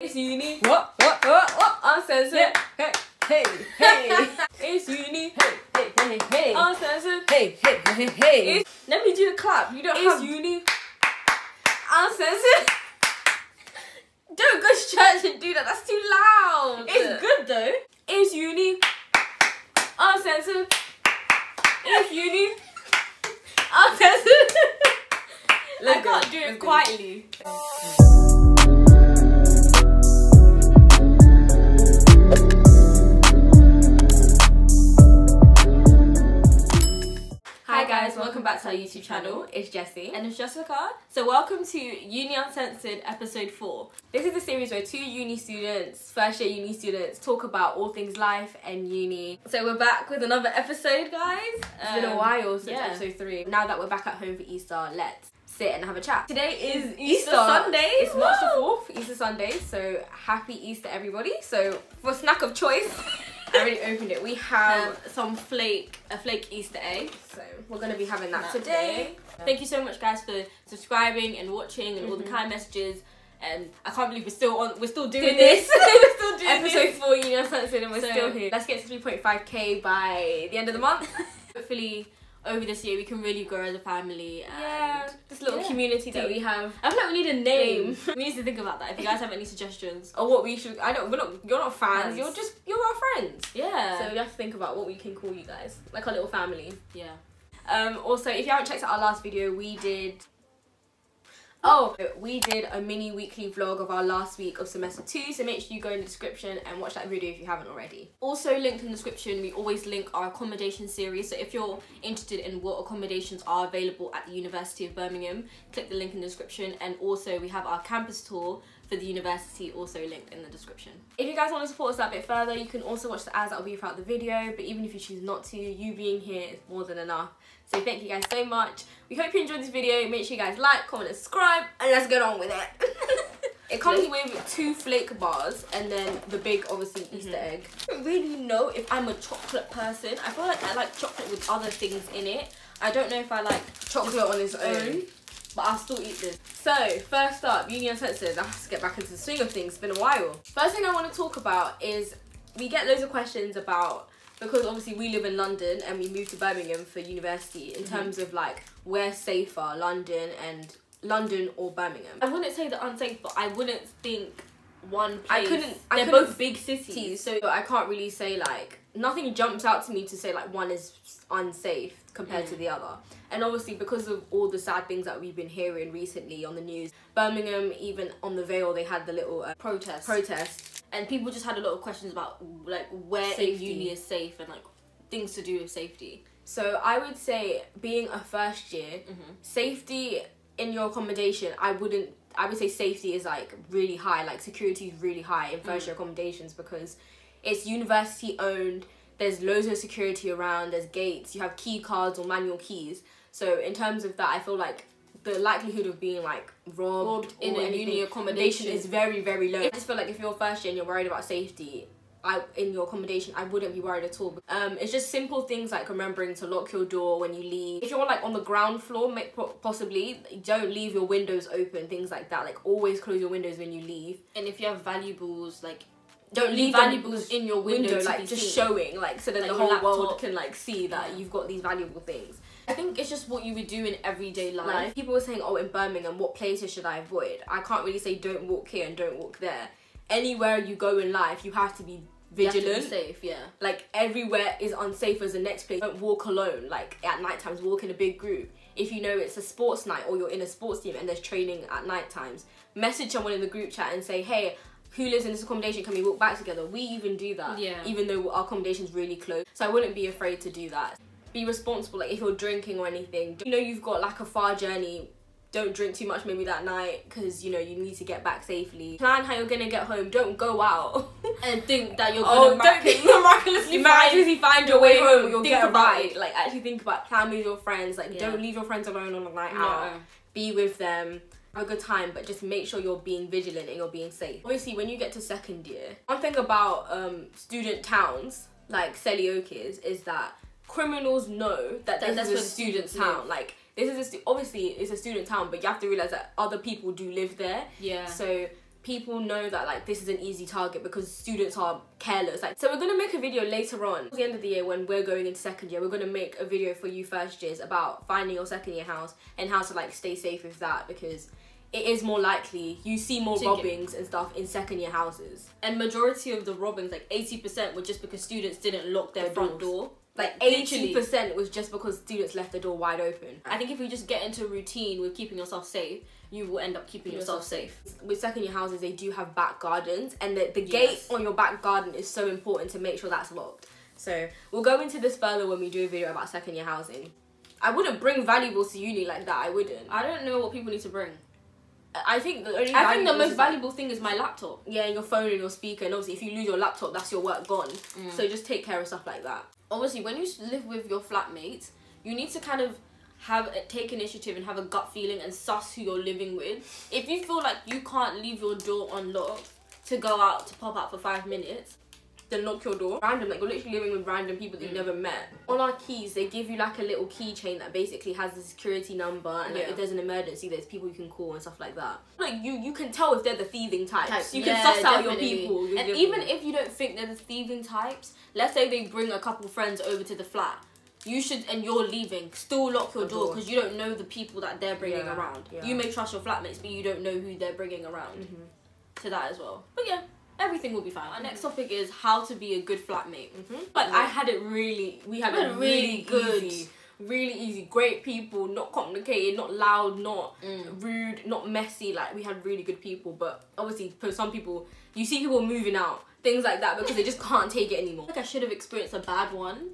It's uni. What? Uncensored. Hey, hey, hey. It's uni. Hey. Uncensored. Hey. Let me do the clap. You don't It's have uni. Uncensored. Don't go to church and do that. That's too loud. It's good though. It's uni. Uncensored. It's uni. Uncensored. I can't do it quietly. Hi guys, welcome back to our YouTube channel. It's Jessie. And it's Jessica. So welcome to Uni Uncensored episode 4. This is a series where two uni students, first year uni students, talk about all things life and uni. So we're back with another episode, guys. It's been a while since episode 3. Now that we're back at home for Easter, let's sit and have a chat. Today is Easter Sunday. It's March the 4th, Easter Sunday. So happy Easter, everybody. So for snack of choice, I already opened it. We have a flake Easter egg. So we're going to be having that today. Thank you so much guys for subscribing and watching and all the kind messages. And I can't believe we're still doing this. We're still doing episode 4 Uni Uncensored and we're still here. Let's get to 3.5k by the end of the month. Hopefully over this year we can really grow as a family and this little community that we have. I feel like we need a name. We need to think about that. If you guys have any suggestions or what we should, you're not fans. You're our friends. Yeah. So we have to think about what we can call you guys, like our little family. Yeah. Also, if you haven't checked out our last video, we did a mini weekly vlog of our last week of semester 2, so make sure you go in the description and watch that video if you haven't already. Also linked in the description, we always link our accommodation series, so if you're interested in what accommodations are available at the University of Birmingham, click the link in the description. And also we have our campus tour for the university also linked in the description. If you guys want to support us that bit further, you can also watch the ads that will be throughout the video, but even if you choose not to, you being here is more than enough. So thank you guys so much. We hope you enjoyed this video. Make sure you guys like, comment, and subscribe, and let's get on with it. It comes with 2 flake bars and then the big, obviously, Easter egg. I don't really know if I'm a chocolate person. I feel like I like chocolate with other things in it. I don't know if I like chocolate on its own, but I'll still eat this. So, first up, Uni Uncensored. I have to get back into the swing of things. It's been a while. First thing I want to talk about is we get loads of questions about, because obviously we live in London and we moved to Birmingham for university, in terms of like where's safer, London or Birmingham. I wouldn't say they're unsafe, but I wouldn't think one place. They're both big cities, so I can't really say, like, nothing jumps out to me to say like one is unsafe compared to the other. And obviously because of all the sad things that we've been hearing recently on the news, Birmingham, even on the Vale, they had the little protest. And people just had a lot of questions about like where in uni is safe and like things to do with safety. So I would say, being a first year, safety in your accommodation, I would say safety is like really high, like security is really high in first year accommodations because it's university owned. There's loads of security around, there's gates, you have key cards or manual keys. So in terms of that, I feel like the likelihood of being like robbed in a uni accommodation is very, very low. I just feel like if you're first year and you're worried about safety in your accommodation, I wouldn't be worried at all. It's just simple things like remembering to lock your door when you leave. If you're like on the ground floor, possibly don't leave your windows open, things like that. Like always close your windows when you leave. And if you have valuables, like don't leave valuables in your window, like just showing, like so that the whole world can like see that you've got these valuable things. I think it's just what you would do in everyday life. People were saying, oh, in Birmingham, what places should I avoid? I can't really say don't walk here and don't walk there. Anywhere you go in life, you have to be vigilant. You have to be safe, yeah. Like everywhere is unsafe as the next place. Don't walk alone. Like at night times, walk in a big group. If you know it's a sports night or you're in a sports team and there's training at night times, message someone in the group chat and say, hey, who lives in this accommodation, can we walk back together? We even do that, even though our accommodation's really close. So I wouldn't be afraid to do that. Be responsible, like if you're drinking or anything, you know you've got like a far journey, don't drink too much maybe that night because you know you need to get back safely. Plan how you're gonna get home. Don't go out and think that you're gonna miraculously find your way home or you'll get a ride. Like actually think about, plan with your friends, like don't leave your friends alone on a night out. Be with them, have a good time, but just make sure you're being vigilant and you're being safe. Obviously when you get to second year, one thing about student towns like Selly Oak is that criminals know that this is a student town. Like this is obviously it's a student town, but you have to realize that other people do live there. Yeah. So people know that like this is an easy target because students are careless. Like, so we're gonna make a video later on at the end of the year when we're going into second year. We're gonna make a video for you first years about finding your second year house and how to like stay safe with that, because it is more likely you see more robbings and stuff in second year houses. And majority of the robbings, like 80%, were just because students didn't lock their front door. Like 80% was just because students left the door wide open. I think if we just get into a routine with keeping yourself safe, you will end up keeping yourself safe. With second year houses, they do have back gardens, and the gate on your back garden is so important to make sure that's locked. So we'll go into this further when we do a video about second year housing. I wouldn't bring valuables to uni like that. I wouldn't. I don't know what people need to bring. I think the most valuable thing is my laptop. Yeah, and your phone and your speaker, and obviously if you lose your laptop, that's your work gone. So just take care of stuff like that. Obviously, when you live with your flatmates, you need to kind of take initiative and have a gut feeling and suss who you're living with. If you feel like you can't leave your door unlocked to go out to pop out for 5 minutes, then lock your door. Random, like you're literally living with random people that you've never met. On our keys, they give you like a little keychain that basically has the security number, and like, if there's an emergency, there's people you can call and stuff like that. Like you can tell if they're the thieving types. You can suss out your people. And even if you don't think they're the thieving types, let's say they bring a couple friends over to the flat, you should, and you're leaving, still lock your door, because you don't know the people that they're bringing around. You may trust your flatmates, but you don't know who they're bringing around. To that as well. But yeah, everything will be fine. Our next topic is how to be a good flatmate. Like I had it really, we had it really good, really easy. Great people, not complicated, not loud, not rude, not messy. Like we had really good people. But obviously for some people, you see people moving out, things like that, because they just can't take it anymore. Like I should have experienced a bad one,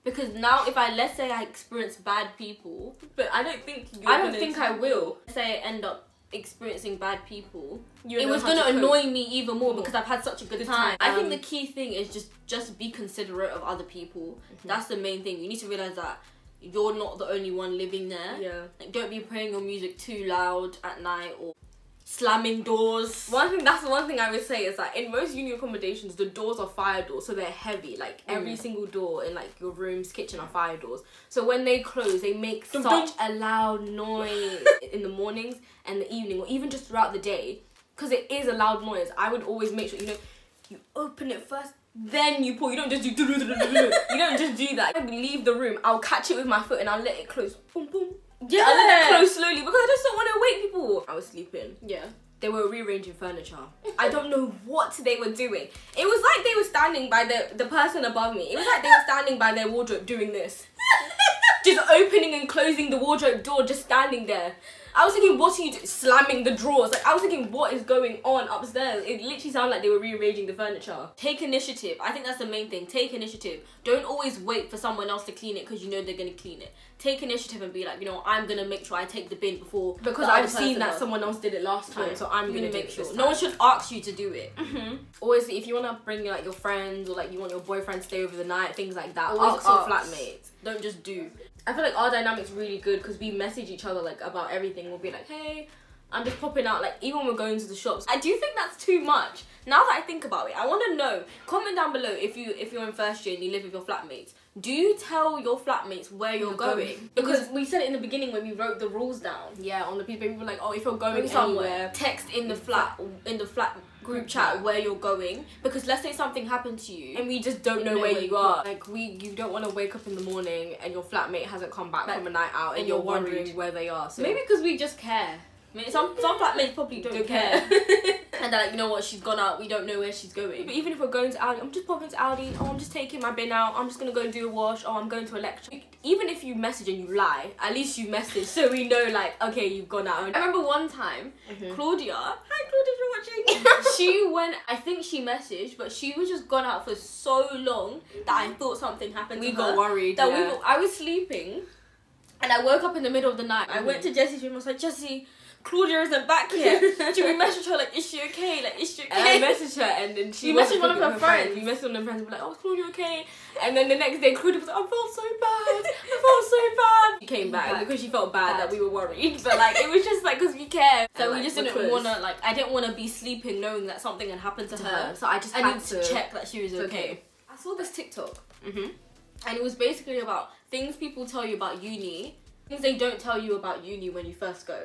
because now if let's say I experience bad people, but I don't think I will. Let's say I end up experiencing bad people, it was gonna annoy me even more because I've had such a good time. I think the key thing is just be considerate of other people. That's the main thing. You need to realize that you're not the only one living there. Like, don't be playing your music too loud at night or slamming doors. That's the one thing I would say is that in most uni accommodations, the doors are fire doors, so they're heavy. Like every single door in like your room's kitchen are fire doors. So when they close, they make such a loud noise in the mornings and the evening, or even just throughout the day, because it is a loud noise. I would always make sure, you open it first, then you pull. You don't just do you don't just do that. I would leave the room, I'll catch it with my foot and I'll let it close. Boom, boom. Yeah, I let it close slowly because I just don't want to wake people. I was sleeping. Yeah. They were rearranging furniture. I don't know what they were doing. It was like they were standing by the person above me. It was like they were standing by their wardrobe doing this. Just opening and closing the wardrobe door, just standing there. I was thinking, what are you doing? Slamming the drawers. Like, I was thinking, what is going on upstairs? It literally sounded like they were rearranging the furniture. Take initiative. I think that's the main thing. Take initiative. Don't always wait for someone else to clean it because you know they're going to clean it. Take initiative and be like, I'm going to make sure I take the bin before. Because I've seen that someone else did it last time, so I'm going to make sure. No one should ask you to do it. Always, if you want to bring like your friends or like you want your boyfriend to stay over the night, things like that, ask your flatmates. Don't just do. I feel like our dynamic's really good because we message each other like about everything. We'll be like, hey, I'm just popping out, like even when we're going to the shops. I do think that's too much. Now that I think about it, I want to know, comment down below if you're in first year and you live with your flatmates. Do you tell your flatmates where you're going? Because we said it in the beginning when we wrote the rules down. Yeah, on the people, we were like, oh, if you're going somewhere, text in the flat group chat where you're going, because let's say something happened to you and we just don't know where you are. Like you don't want to wake up in the morning and your flatmate hasn't come back from a night out and you're wondering where they are. So maybe because we just care. I mean, some flatmates probably don't care. And they're like, you know what, she's gone out, we don't know where she's going. But even if we're going to Aldi, I'm just popping to Aldi, oh, I'm just taking my bin out, I'm just gonna go and do a wash, oh, I'm going to a lecture. Even if you message and you lie, at least you message so we know, like, okay, you've gone out. I remember one time, Claudia, hi Claudia, if you're watching, she went, I think she messaged, but she was just gone out for so long that I thought something happened to her. We got worried, I was sleeping, and I woke up in the middle of the night. I went to Jessie's room, I was like, Jessie, Claudia isn't back yet. Should we message her like, is she okay? Like, is she okay? And I messaged her and then she messaged one of her friends. We messaged one of her friends and be like, oh, is Claudia okay? And then the next day Claudia was like, I felt so bad. I felt so bad. She came back because she felt bad that we were worried. But like, it was just like, because we care. So we just didn't want to, like, I didn't want to be sleeping knowing that something had happened to her. So I needed to check that she was okay. I saw this TikTok. And it was basically about things people tell you about uni things they don't tell you about uni when you first go.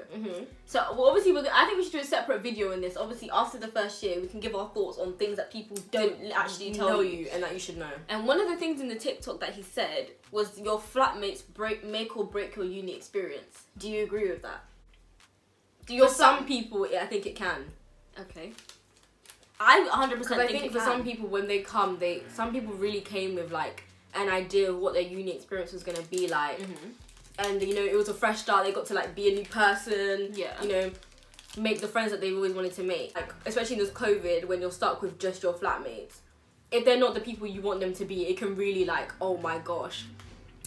So well, obviously I think we should do a separate video in this. Obviously after the first year we can give our thoughts on things that people don't actually tell you and that you should know. And one of the things in the TikTok that he said was your flatmates make or break your uni experience. Do you agree with that? For some people, I think it can. Okay. I 100% think I think for some people when they come, some people really came with like an idea of what their uni experience was gonna be like. And you know, it was a fresh start. They got to like be a new person. Yeah. You know, make the friends that they've always wanted to make. Like especially in this COVID, when you're stuck with just your flatmates, if they're not the people you want them to be, it can really like, oh my gosh,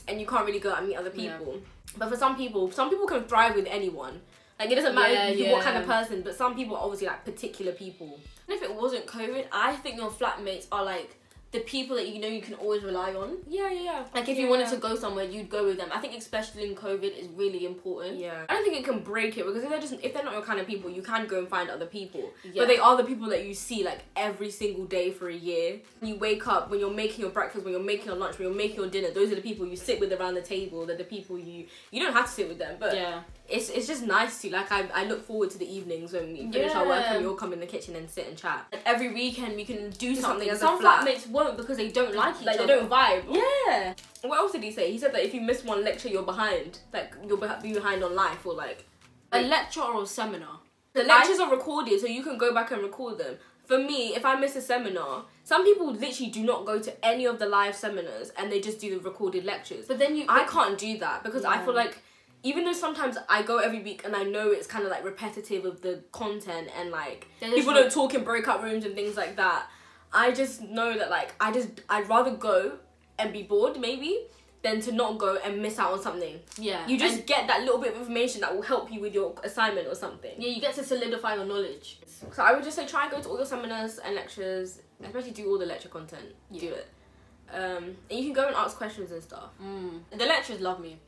and you can't really go out and meet other people. Yeah. But for some people can thrive with anyone. Like it doesn't matter what kind of person, but some people are obviously like particular people. And if it wasn't COVID, I think your flatmates are like the people that you know you can always rely on. Yeah. Like if you wanted to go somewhere, you'd go with them. I think especially in COVID is really important. Yeah. I don't think it can break it because if they're not your kind of people, you can go and find other people. Yeah. But they are the people that you see like every single day for a year. When you wake up, when you're making your breakfast, when you're making your lunch, when you're making your dinner, those are the people you sit with around the table. They're the people you don't have to sit with them, but yeah. It's just nice to like I look forward to the evenings when we finish our work and we all come in the kitchen and sit and chat. Like every weekend we can do something. As some a flat. flatmates won't because they don't like each other. They don't vibe. Yeah. What else did he say? He said that if you miss one lecture, you're behind. Like you'll be behind on life or like a lecture or a seminar. The lectures are recorded, so you can go back and record them. For me, if I miss a seminar, some people literally do not go to any of the live seminars and they just do the recorded lectures. But then I can't do that because I feel like even though sometimes I go every week and I know it's kind of like repetitive of the content and like people don't talk in breakout rooms and things like that, I just know that like I'd rather go and be bored maybe than to not go and miss out on something. Yeah. You just get that little bit of information that will help you with your assignment or something. Yeah, you get to solidify your knowledge. So I would just say try and go to all your seminars and lectures, especially do all the lecture content. Yeah. Do it. And you can go and ask questions and stuff. The lecturers love me.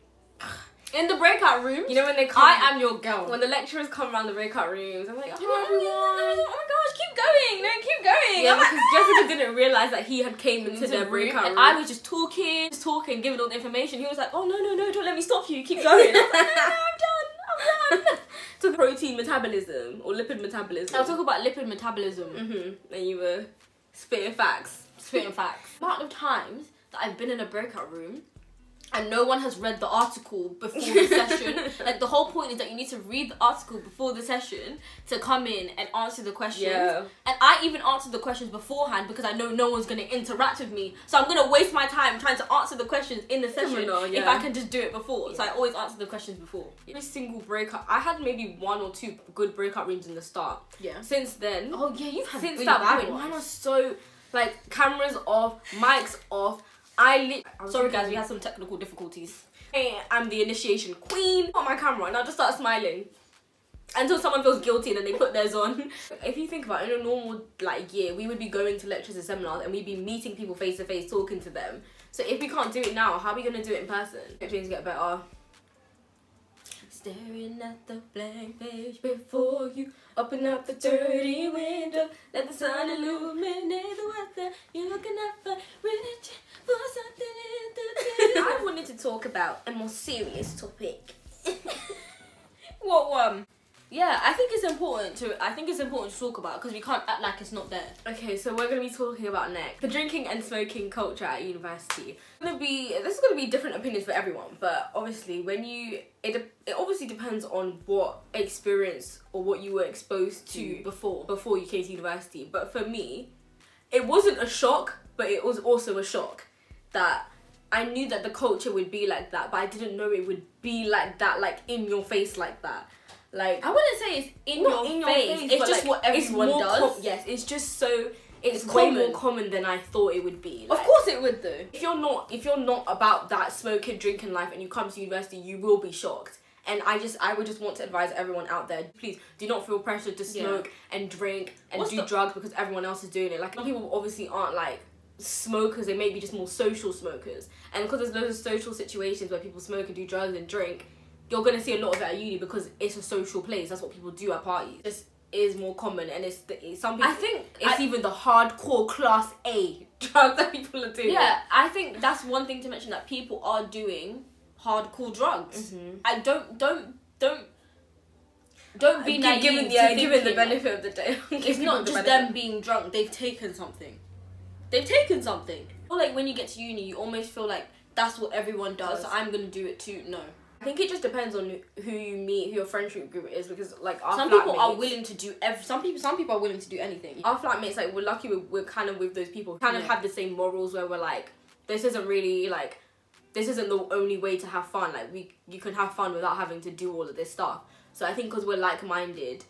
In the breakout rooms, you know when they come, I am your girl. When the lecturers come around the breakout rooms, I'm like, oh my gosh, keep going, no, keep going. Yeah, because Jessica didn't realise that he had came into their breakout room. And I was just talking, giving all the information. He was like, oh no, don't let me stop you, keep going. I was like, no, I'm done. Talk protein metabolism or lipid metabolism. I'll talk about lipid metabolism. And you were spitting facts. The amount of times that I've been in a breakout room and no one has read the article before the session. Like the whole point is that you need to read the article before the session to come in and answer the questions. Yeah. And I even answered the questions beforehand because I know no one's going to interact with me. So I'm going to waste my time trying to answer the questions in the session if I can just do it before. So I always answer the questions before. Every single breakout, I had maybe 1 or 2 good breakout rooms in the start. Yeah. Since then. Oh yeah, you've had since really that bad point, ones. mine was so like cameras off, mics off. Sorry guys, we had some technical difficulties. Hey, I'm the initiation queen on my camera and I'll just start smiling until someone feels guilty and then they put theirs on. If you think about it, in a normal like year, we would be going to lectures and seminars and we'd be meeting people face to face, talking to them. So if we can't do it now, how are we going to do it in person? Things get better. Staring at the blank page before you open up the dirty window, let the sun illuminate the weather. You're looking up for religion for something in the day. I wanted to talk about a more serious topic. What one? Yeah, I think it's important to talk about because we can't act like it's not there. Okay, so we're gonna be talking about next the drinking and smoking culture at university. This is gonna be different opinions for everyone, but obviously it obviously depends on what experience or what you were exposed to before you came to university. But for me, it wasn't a shock, but it was also a shock that I knew that the culture would be like that, but I didn't know it would be like that, like in your face like that. Like I wouldn't say it's in your face. It's just like, what everyone does. Yes, it's just so it's way common. more common than I thought it would be. Like, of course it would though. If you're not about that smoking, drinking life and you come to university, you will be shocked. And I would just want to advise everyone out there, please do not feel pressured to smoke and drink and do drugs because everyone else is doing it. Like some people obviously aren't like smokers, they may be just more social smokers. And because there's loads of social situations where people smoke and do drugs and drink, you're gonna see a lot of it at uni because it's a social place. That's what people do at parties. This is more common, and it's some people. I think it's even the hardcore class A drugs that people are doing. Yeah, I think that's one thing to mention, that people are doing hardcore drugs. I don't be naive given the benefit of the day. It's not just them being drunk. They've taken something. Or like when you get to uni, you almost feel like that's what everyone does. So I'm gonna do it too. No. I think it just depends on who you meet, who your friendship group is, because like some people are willing to do some people are willing to do anything. Our flatmates, like, we're lucky we're kind of with those people who kind of have the same morals, where we're like, this isn't the only way to have fun. Like, you can have fun without having to do all of this stuff. So I think because we're like-minded,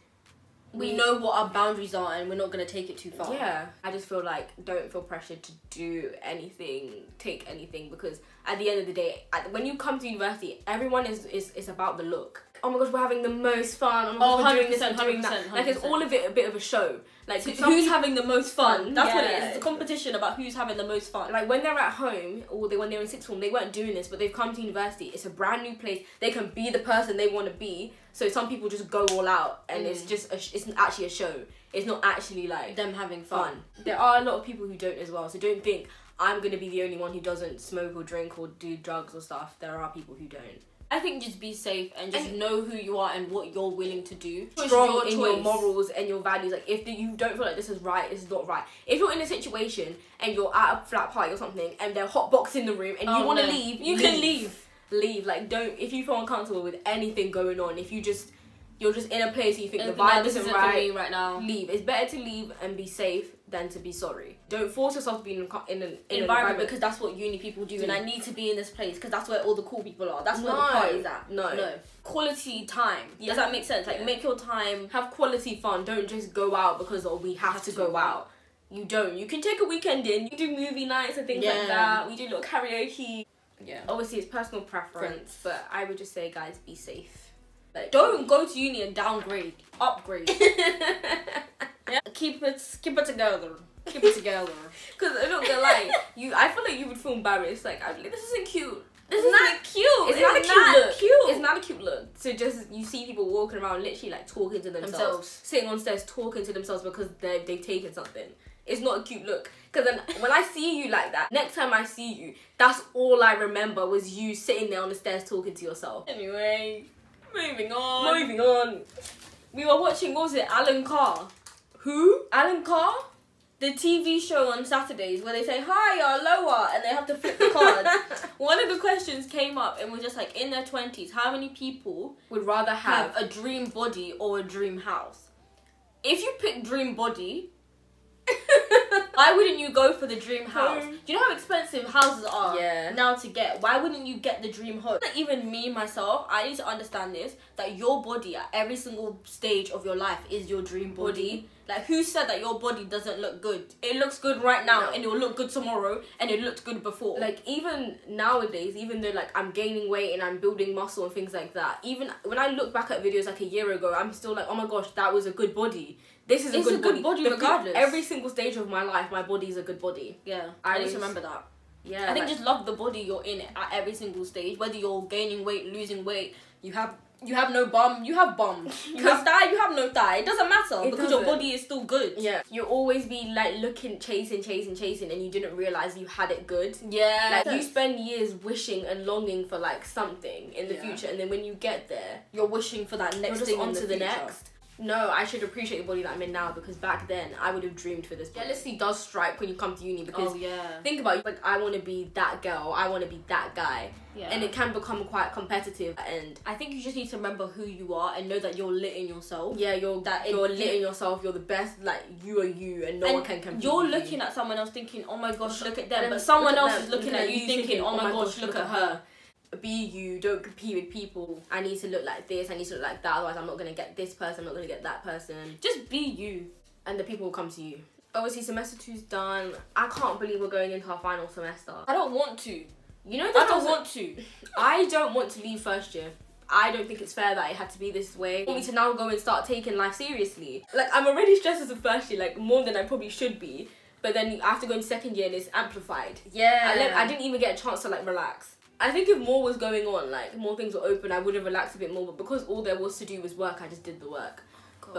we know what our boundaries are and we're not going to take it too far. Yeah. I just feel like, don't feel pressured to do anything, take anything, because at the end of the day, when you come to university, everyone is about the look. Oh my gosh, we're having the most fun. Oh my gosh, we're doing this and doing that. 100%. Like, it's all of it a bit of a show. Like, who's having the most fun? That's what it is. Yeah. It's a competition about who's having the most fun. Like, when they're at home, or when they're in sixth form, they weren't doing this, but they've come to university. It's a brand new place. They can be the person they want to be. So some people just go all out, and it's just it's actually a show. It's not actually like them having fun. There are a lot of people who don't as well. So don't think I'm gonna be the only one who doesn't smoke or drink or do drugs or stuff. There are people who don't. I think just be safe and just know who you are and what you're willing to do. Strong in your morals and your values. Like, if you don't feel like this is right, this is not right. If you're in a situation and you're at a flat party or something and they're hotbox in the room and you want to leave, you can leave. Leave. Like, don't, if you feel uncomfortable with anything going on, if you're just in a place and you think the vibe isn't right now, leave. It's better to leave and be safe than to be sorry. Don't force yourself to be in an environment, because that's what uni people do. And I need to be in this place because that's where all the cool people are. That's where the party's at. No. Quality time. Yeah. Does that make sense? Like, make your time. Have quality fun. Don't just go out because we have to go out. You don't. You can take a weekend in. You do movie nights and things like that. We do little karaoke. Yeah. Obviously, it's personal preference, but I would just say, guys, be safe. Like, don't go to uni and downgrade. Upgrade. Yeah. Keep it together. Keep it together. Because I'm not gonna lie, I feel like you would feel embarrassed. Like, I'd be like, this isn't cute. This is not cute. It's not a cute look. It's not a cute look. So just, you see people walking around literally like talking to themselves. Sitting on stairs talking to themselves because they've taken something. It's not a cute look. Because then when I see you like that, next time I see you, that's all I remember was you sitting there on the stairs talking to yourself. Anyway, moving on. We were watching, what was it, Alan Carr? Who? Alan Carr? The TV show on Saturdays where they say higher, lower, and they have to flip the cards. One of the questions came up and was just like, in their 20s, how many people would rather have a dream body or a dream house? If you pick dream body, why wouldn't you go for the dream house? Do you know how expensive houses are now to get? Why wouldn't you get the dream home? Like, even me, myself, I need to understand this, that your body at every single stage of your life is your dream body. Like, who said that your body doesn't look good? It looks good right now, and it will look good tomorrow, and it looked good before. Like, even nowadays, even though, like, I'm gaining weight and I'm building muscle and things like that, even when I look back at videos, like, a year ago, I'm still like, oh my gosh, that was a good body. This is a good body regardless. Every single stage of my life, my body is a good body. Yeah, I need to remember that. Yeah, I think just love the body you're in at every single stage. Whether you're gaining weight, losing weight, you have no bum, you have bum. You have thigh, you have no thigh. It doesn't matter because your body is still good. Yeah, you'll always be like looking, chasing, and you didn't realize you had it good. Yeah, like you spend years wishing and longing for like something in the future, and then when you get there, you're wishing for that next thing on to the next. No, I should appreciate the body that I'm in now, because back then I would have dreamed for this. Jealousy does strike when you come to uni, because think about it, like, I want to be that girl, I want to be that guy, and it can become quite competitive. And I think you just need to remember who you are and know that you're lit in yourself. Yeah, you're lit in yourself. You're the best. Like, you are you, and no one can compete. You're looking at someone else thinking, oh my gosh, look at them, but someone else is looking at you thinking, oh my gosh, look at her. Be you, don't compete with people. I need to look like this, I need to look like that, otherwise I'm not going to get this person, I'm not going to get that person. Just be you, and the people will come to you. Obviously, semester 2's done. I can't believe we're going into our final semester. I don't want to. You know, I don't want to. I don't want to leave first year. I don't think it's fair that it had to be this way. I want me to now go and start taking life seriously. Like, I'm already stressed as a first year, like, more than I probably should be. But then I have to go in second year and it's amplified. Yeah. I didn't even get a chance to, like, relax. I think if more was going on, like, more things were open, I would have relaxed a bit more. But because all there was to do was work, I just did the work. Gosh.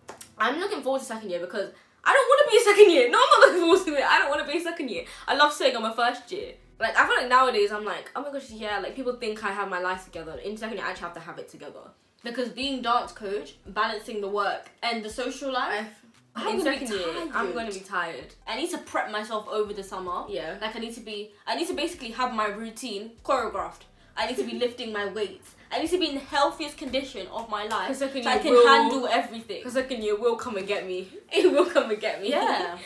But I'm looking forward to second year, because I don't want to be a second year. No, I'm not looking forward to it. I don't want to be a second year. I love saying I'm a first year. Like, I feel like nowadays I'm like, oh my gosh, yeah, like people think I have my life together. In second year, I actually have to have it together. Because being dance coach, balancing the work and the social life, I'm gonna be tired. I need to prep myself over the summer. Yeah. Like I need to basically have my routine choreographed. I need to be lifting my weights. I need to be in the healthiest condition of my life so I can handle everything. Because second year will come and get me. It will come and get me. Yeah.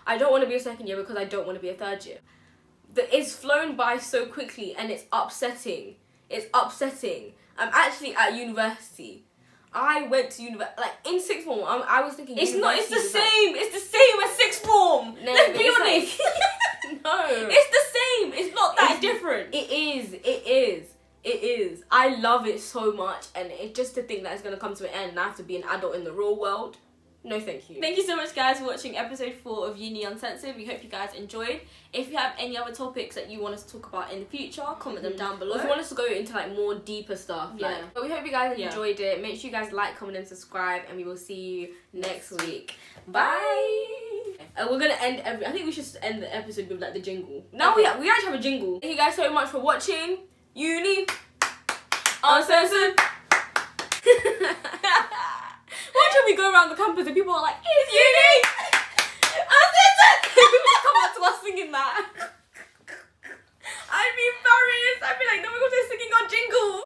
I don't want to be a second year because I don't want to be a third year. It's flown by so quickly and it's upsetting. It's upsetting. I'm actually at university. I went to university, like in sixth form. I was thinking it's the same. It's the same as sixth form. No, let's be honest. No, it's the same. It's not that different. It is. I love it so much, and it's just to think that it's gonna come to an end and I have to be an adult in the real world. No, thank you. Thank you so much, guys, for watching episode 4 of Uni Uncensored. We hope you guys enjoyed. If you have any other topics that you want us to talk about in the future, comment them down below. Or if you want us to go into like more deeper stuff, yeah. But we hope you guys enjoyed it. Make sure you guys like, comment, and subscribe, and we will see you next week. Bye. And we're gonna end I think we should end the episode with like the jingle. Now we actually have a jingle. Thank you guys so much for watching Uni Uncensored. Why should we go around the campus and people are like, it's Uni Uncensored? People come up to us singing that.